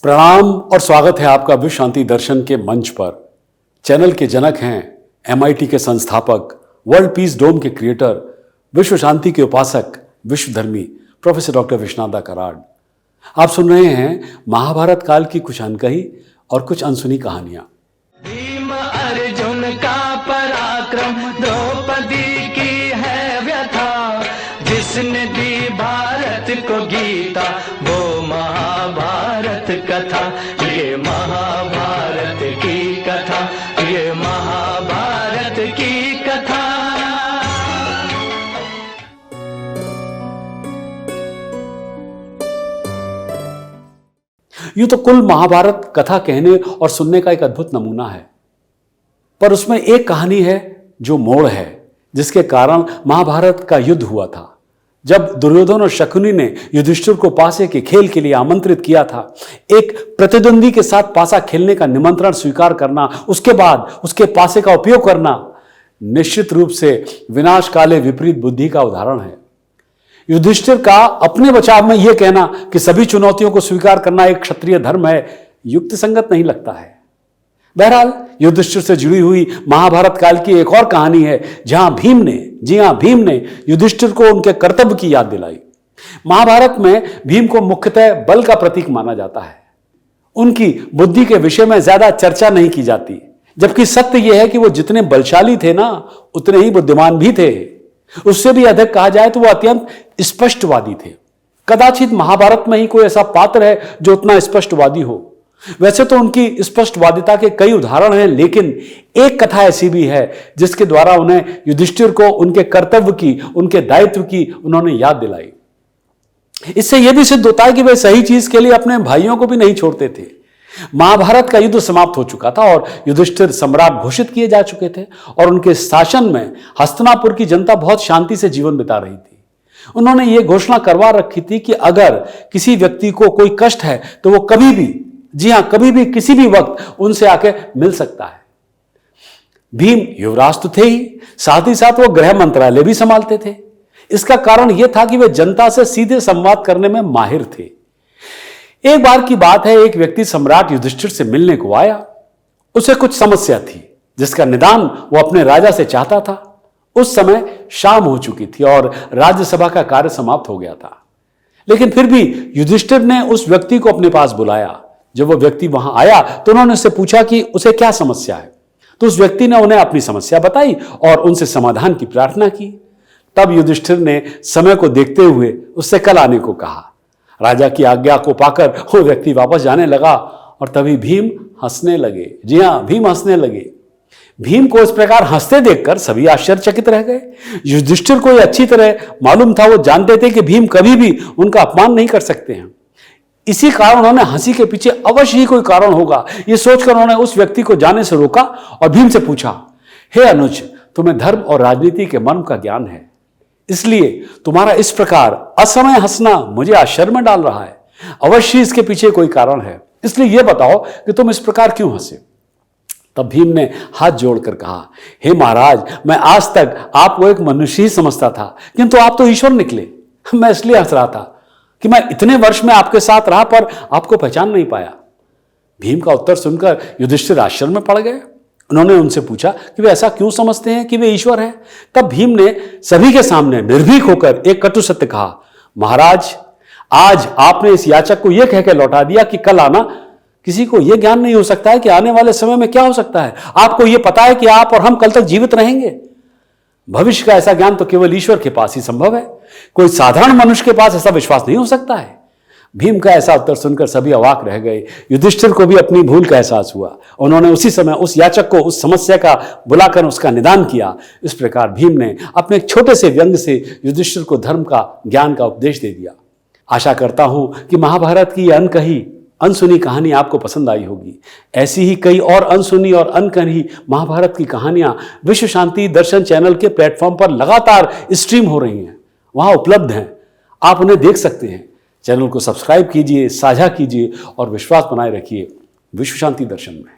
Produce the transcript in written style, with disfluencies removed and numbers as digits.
प्रणाम और स्वागत है आपका विश्व शांति दर्शन के मंच पर। चैनल के जनक हैं MIT के संस्थापक, वर्ल्ड पीस डोम के क्रिएटर, विश्व शांति के उपासक, विश्वधर्मी प्रोफेसर डॉक्टर विश्वनाथ कराड। आप सुन रहे हैं महाभारत काल की कुछ अनकही और कुछ अनसुनी कहानियां। भीम अर्जुन का पराक्रम, द्रौपदी की है व्यथा, जिसने दी भारत को गीता वो महाभारत कथा। ये महाभारत की कथा, ये महाभारत की कथा। यूं तो कुल महाभारत कथा कहने और सुनने का एक अद्भुत नमूना है, पर उसमें एक कहानी है जो मोड़ है, जिसके कारण महाभारत का युद्ध हुआ था। जब दुर्योधन और शकुनी ने युधिष्ठिर को पासे के खेल के लिए आमंत्रित किया था, एक प्रतिद्वंदी के साथ पासा खेलने का निमंत्रण स्वीकार करना, उसके बाद उसके पासे का उपयोग करना, निश्चित रूप से विनाशकाले विपरीत बुद्धि का उदाहरण है। युधिष्ठिर का अपने बचाव में यह कहना कि सभी चुनौतियों को स्वीकार करना एक क्षत्रिय धर्म है, युक्त संगत नहीं लगता है। बहरहाल युधिष्ठिर से जुड़ी हुई महाभारत काल की एक और कहानी है, जहां भीम ने युधिष्ठिर को उनके कर्तव्य की याद दिलाई। महाभारत में भीम को मुख्यतः बल का प्रतीक माना जाता है। उनकी बुद्धि के विषय में ज्यादा चर्चा नहीं की जाती, जबकि सत्य यह है कि वो जितने बलशाली थे ना, उतने ही बुद्धिमान भी थे। उससे भी अधिक कहा जाए तो वो अत्यंत स्पष्टवादी थे। कदाचित महाभारत में ही कोई ऐसा पात्र है जो उतना स्पष्टवादी हो। वैसे तो उनकी स्पष्टवादिता के कई उदाहरण हैं, लेकिन एक कथा ऐसी भी है जिसके द्वारा उन्हें युधिष्ठिर को उनके कर्तव्य की, उनके दायित्व की उन्होंने याद दिलाई। इससे यह भी सिद्ध होता है कि वे सही चीज के लिए अपने भाइयों को भी नहीं छोड़ते थे। महाभारत का युद्ध समाप्त हो चुका था और युधिष्ठिर सम्राट घोषित किए जा चुके थे, और उनके शासन में हस्तिनापुर की जनता बहुत शांति से जीवन बिता रही थी। उन्होंने ये घोषणा करवा रखी थी कि अगर किसी व्यक्ति को कोई कष्ट है तो वो कभी भी, जी हां, कभी भी, किसी भी वक्त उनसे आके मिल सकता है। भीम युवराज तो थे ही, साथ ही साथ वो गृह मंत्रालय भी संभालते थे। इसका कारण यह था कि वे जनता से सीधे संवाद करने में माहिर थे। एक बार की बात है, एक व्यक्ति सम्राट युधिष्ठिर से मिलने को आया। उसे कुछ समस्या थी जिसका निदान वो अपने राजा से चाहता था। उस समय शाम हो चुकी थी और राज्यसभा का कार्य समाप्त हो गया था, लेकिन फिर भी युधिष्ठिर ने उस व्यक्ति को अपने पास बुलाया। जब वो व्यक्ति वहां आया तो उन्होंने उससे पूछा कि उसे क्या समस्या है। तो उस व्यक्ति ने उन्हें अपनी समस्या बताई और उनसे समाधान की प्रार्थना की। तब युधिष्ठिर ने समय को देखते हुए उससे कल आने को कहा। राजा की आज्ञा को पाकर वो व्यक्ति वापस जाने लगा और तभी भीम हंसने लगे। जी हां, भीम हंसने लगे। भीम को इस प्रकार हंसते देखकर सभी आश्चर्यचकित रह गए। युधिष्ठिर को यह अच्छी तरह मालूम था, वो जानते थे कि भीम कभी भी उनका अपमान नहीं कर सकते हैं। इसी कारण उन्होंने हंसी के पीछे अवश्य ही कोई कारण होगा, यह सोचकर उन्होंने उस व्यक्ति को जाने से रोका और भीम से पूछा, हे अनुज, तुम्हें धर्म और राजनीति के मर्म का ज्ञान है, इसलिए तुम्हारा इस प्रकार असमय हंसना मुझे आश्चर्य में डाल रहा है। अवश्य इसके पीछे कोई कारण है, इसलिए यह बताओ कि तुम इस प्रकार क्यों हंसे। तब भीम ने हाथ जोड़कर कहा, हे महाराज, मैं आज तक आपको एक मनुष्य ही समझता था, किंतु आप तो ईश्वर निकले। मैं इसलिए हंस रहा था कि मैं इतने वर्ष में आपके साथ रहा पर आपको पहचान नहीं पाया। भीम का उत्तर सुनकर युधिष्ठिर आश्चर्य में पड़ गए। उन्होंने उनसे पूछा कि वे ऐसा क्यों समझते हैं कि वे ईश्वर हैं। तब भीम ने सभी के सामने निर्भीक होकर एक कटु सत्य कहा, महाराज, आज आपने इस याचक को यह कहकर लौटा दिया कि कल आना। किसी को यह ज्ञान नहीं हो सकता है कि आने वाले समय में क्या हो सकता है। आपको यह पता है कि आप और हम कल तक जीवित रहेंगे। भविष्य का ऐसा ज्ञान तो केवल ईश्वर के पास ही संभव है। कोई साधारण मनुष्य के पास ऐसा विश्वास नहीं हो सकता है। भीम का ऐसा उत्तर सुनकर सभी अवाक रह गए। युधिष्ठिर को भी अपनी भूल का एहसास हुआ। उन्होंने उसी समय उस याचक को उस समस्या का बुलाकर उसका निदान किया। इस प्रकार भीम ने अपने एक छोटे से व्यंग से युधिष्ठिर को धर्म का, ज्ञान का उपदेश दे दिया। आशा करता हूं कि महाभारत की अनकही अनसुनी कहानी आपको पसंद आई होगी। ऐसी ही कई और अनसुनी और अनकही महाभारत की कहानियां विश्व शांति दर्शन चैनल के प्लेटफॉर्म पर लगातार स्ट्रीम हो रही हैं, वहां उपलब्ध हैं, आप उन्हें देख सकते हैं। चैनल को सब्सक्राइब कीजिए, साझा कीजिए और विश्वास बनाए रखिए विश्व शांति दर्शन में।